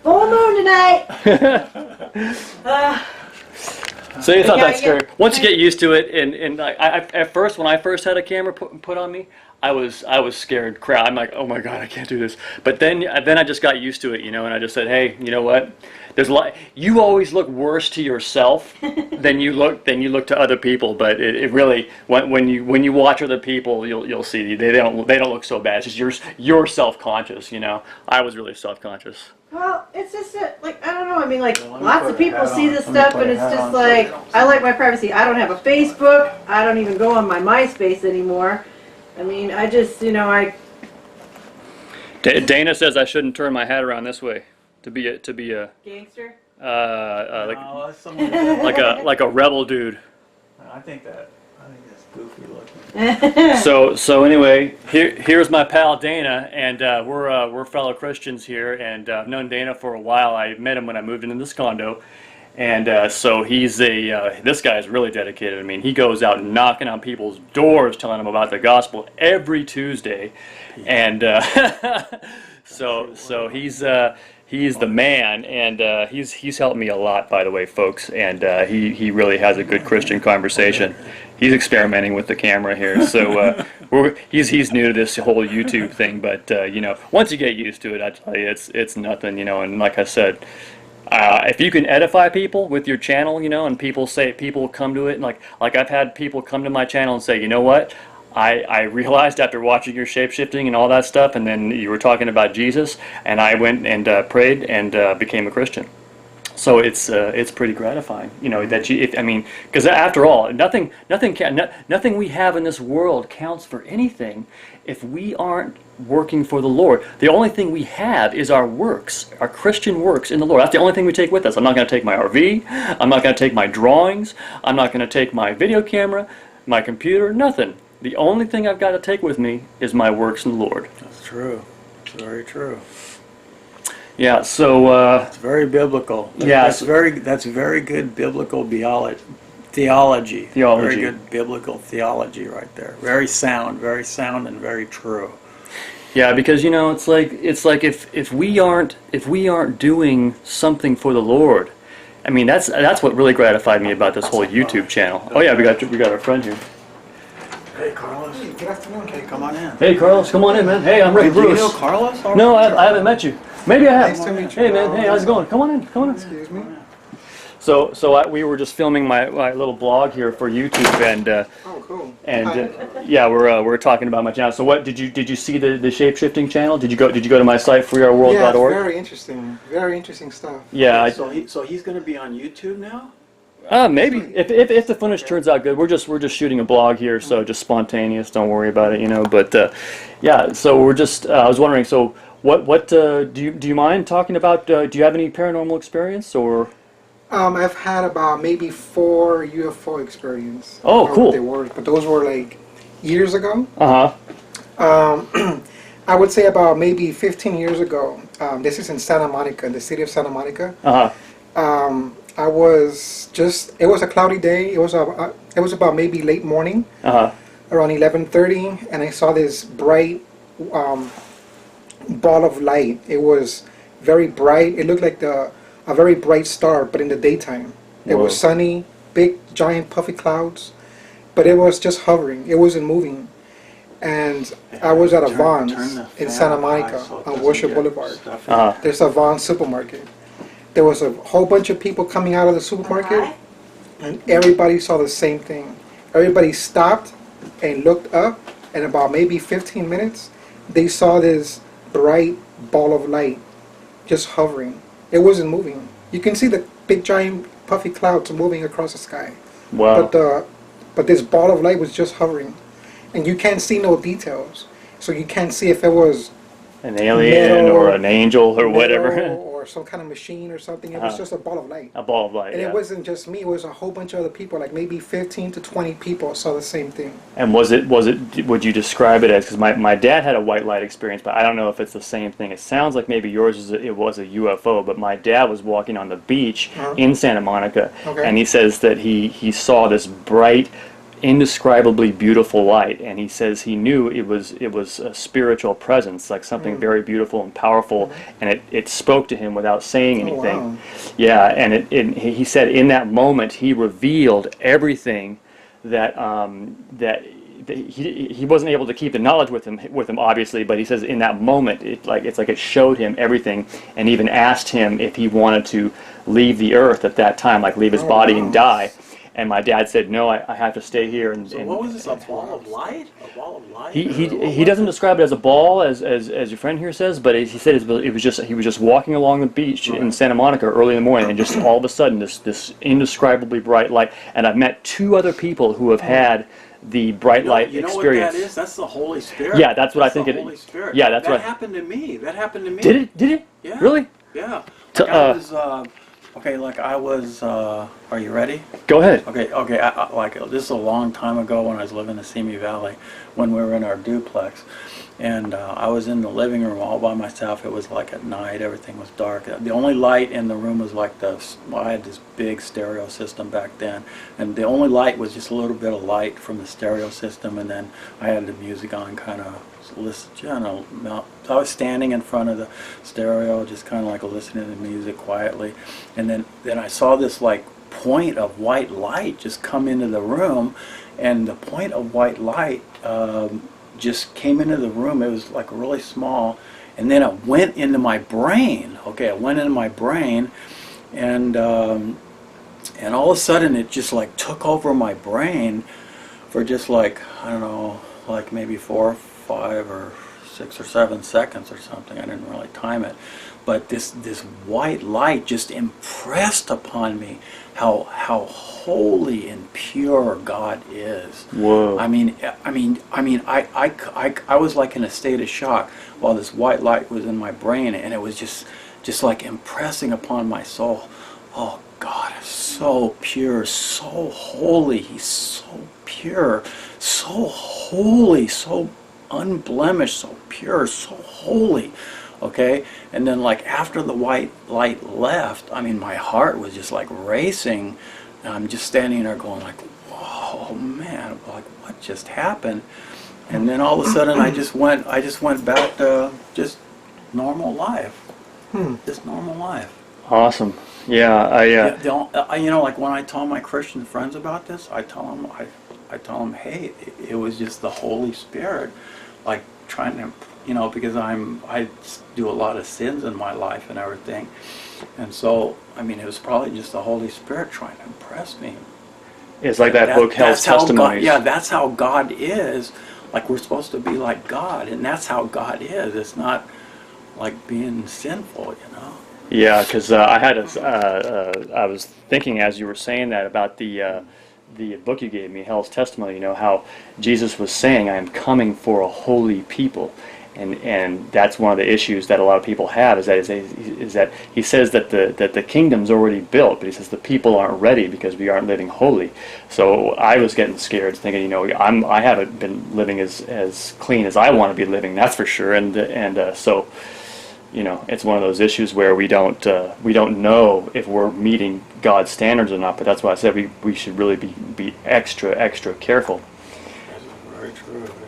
Full moon tonight. So it's not that scary. Once you get used to it, and at first, when I first had a camera put on me, I was scared crap. I'm like, oh my god, I can't do this. But then I just got used to it, you know, and I just said, hey, you know what? There's a lot. You always look worse to yourself than you look to other people. But it really, when you watch other people, you'll see they don't look so bad. It's just you're self-conscious, you know. I was really self-conscious. Well, it's just like, I don't know. I mean, like, lots of people see this stuff, and it's just like, I like my privacy. I don't have a Facebook. I don't even go on my MySpace anymore. I mean, I just, you know, Dana says I shouldn't turn my hat around this way to be a gangster. Like a rebel dude. I think that's goofy looking. So anyway, here's my pal Dana, and we're fellow Christians here, and I've known Dana for a while. I met him when I moved into this condo, and so he's this guy is really dedicated. I mean, he goes out knocking on people's doors, telling them about the gospel every Tuesday, and so he's the man, and he's helped me a lot, by the way, folks, and he really has a good Christian conversation. He's experimenting with the camera here, so he's new to this whole YouTube thing, but you know, once you get used to it, I tell you, it's nothing, you know. And like I said, if you can edify people with your channel, you know, and people come to it, and like I've had people come to my channel and say, you know what, I realized after watching your shape-shifting and all that stuff, and then you were talking about Jesus, and I went and prayed and became a Christian. So it's pretty gratifying, you know, that because after all, nothing we have in this world counts for anything if we aren't working for the Lord. The only thing we have is our works, our Christian works in the Lord. That's the only thing we take with us. I'm not going to take my RV. I'm not going to take my drawings. I'm not going to take my video camera, my computer, nothing. The only thing I've got to take with me is my works in the Lord. That's true. It's very true. Yeah, so it's very biblical. Yeah, that's very good biblical theology. Very good biblical theology right there. Very sound, and very true. Yeah, because you know, it's like if we aren't doing something for the Lord, I mean, that's what really gratified me about this whole YouTube channel. Oh yeah, we got our friend here. Hey, Carlos. Hey, good afternoon. Hey, come on in. Hey, Carlos, come on in, man. Hey, I'm Rick Bruce. Do you know Carlos already? No, I haven't met you. Maybe I have. Nice to meet you. Hey, man. Hey, how's it going? Come on in. Come on in. Excuse me. So we were just filming my little blog here for YouTube, and oh, cool. And yeah, we're talking about my channel. So what did you see the shape-shifting channel? Did you go to my site freeourworld.org? Yeah, very interesting stuff. Yeah. So he's going to be on YouTube now? Maybe if the footage turns out good. We're just shooting a blog here, so just spontaneous. Don't worry about it, you know. But yeah, so we're just. I was wondering. So what do you mind talking about? Do you have any paranormal experience or? I've had about maybe 4 U.F.O experience. Oh, cool. They were, but those were like years ago. I would say about maybe 15 years ago. This is in Santa Monica, in the city of Santa Monica. I was it was a cloudy day. It was about maybe late morning, around 11:30, and I saw this bright ball of light. It was very bright. It looked like a very bright star, but in the daytime. It was sunny, big, giant, puffy clouds, but it was just hovering. It wasn't moving. And I was at a Vons in Santa Monica on Worship Boulevard. There's a Vons supermarket. There was a whole bunch of people coming out of the supermarket, and everybody saw the same thing. Everybody stopped and looked up, and about maybe 15 minutes, they saw this bright ball of light just hovering. It wasn't moving. You can see the big, giant, puffy clouds moving across the sky. Wow. But this ball of light was just hovering, and you can't see no details. So you can't see if it was an alien or an angel or whatever. Or some kind of machine or something. It was just a ball of light. A ball of light, and yeah. it wasn't just me. It was a whole bunch of other people, like maybe 15 to 20 people saw the same thing. And would you describe it as, because my dad had a white light experience, but I don't know if it's the same thing. It sounds like maybe yours was a UFO, but my dad was walking on the beach in Santa Monica, and he says that he saw this bright, indescribably beautiful light, and he says he knew it was a spiritual presence, like something very beautiful and powerful, and it spoke to him without saying anything. Wow. Yeah, and he said in that moment he revealed everything that he wasn't able to keep the knowledge with him obviously, but he says in that moment it's like it showed him everything, and even asked him if he wanted to leave the earth at that time, like leave his body and die. And my dad said, no, I have to stay here. And what was this, a ball of light? A ball of light? He doesn't describe it as a ball, as your friend here says, but he said he was just walking along the beach in Santa Monica early in the morning, and just all of a sudden this indescribably bright light. And I've met 2 other people who have had the bright light experience. You know what that is? That's the Holy Spirit. Yeah, that's what I think the Holy Spirit. Yeah, that's that happened to me. That happened to me. Did it? Yeah. Really? Yeah. To, are you ready? Go ahead. Okay. This is a long time ago when I was living in the Simi Valley, when we were in our duplex, and I was in the living room all by myself. It was like at night, everything was dark. The only light in the room was like I had this big stereo system back then, and the only light was just a little bit of light from the stereo system, and then I had the music on, kind of listen, so I was standing in front of the stereo, just kind of like listening to the music quietly, and then I saw this like point of white light just come into the room, and the point of white light just came into the room. It was like really small, and then it went into my brain. Okay, it went into my brain, and all of a sudden it just like took over my brain for just like, I don't know, like maybe 4, 5 or 6 or 7 seconds or something. I didn't really time it, but this white light just impressed upon me how holy and pure God is. Whoa. I was like in a state of shock while this white light was in my brain, and it was just like impressing upon my soul. Oh, God is so pure, so holy. He's so pure, so holy, so unblemished, so pure, so holy. Okay, and then like after the white light left, I mean, my heart was just like racing, and I'm just standing there going like, whoa, man, like what just happened? And then all of a sudden I just went back to just normal life. Just normal life. Awesome. Yeah, like when I tell my Christian friends about this, I tell them, hey, it was just the Holy Spirit, like trying to, because I do a lot of sins in my life and everything, and so I mean it was probably just the Holy Spirit trying to impress me. It's like that book, Hell's Testimonies. That's how God is. Like we're supposed to be like God, and that's how God is. It's not like being sinful, Yeah, because I was thinking as you were saying that about the book you gave me, Hell's Testimony. How Jesus was saying, "I am coming for a holy people," and that's one of the issues that a lot of people have is that he says that the kingdom's already built, but he says the people aren't ready because we aren't living holy. So I was getting scared, thinking, I haven't been living as clean as I want to be living, that's for sure, and so. It's one of those issues where we don't know if we're meeting God's standards or not. But that's why I said we should really be extra careful. That's very true.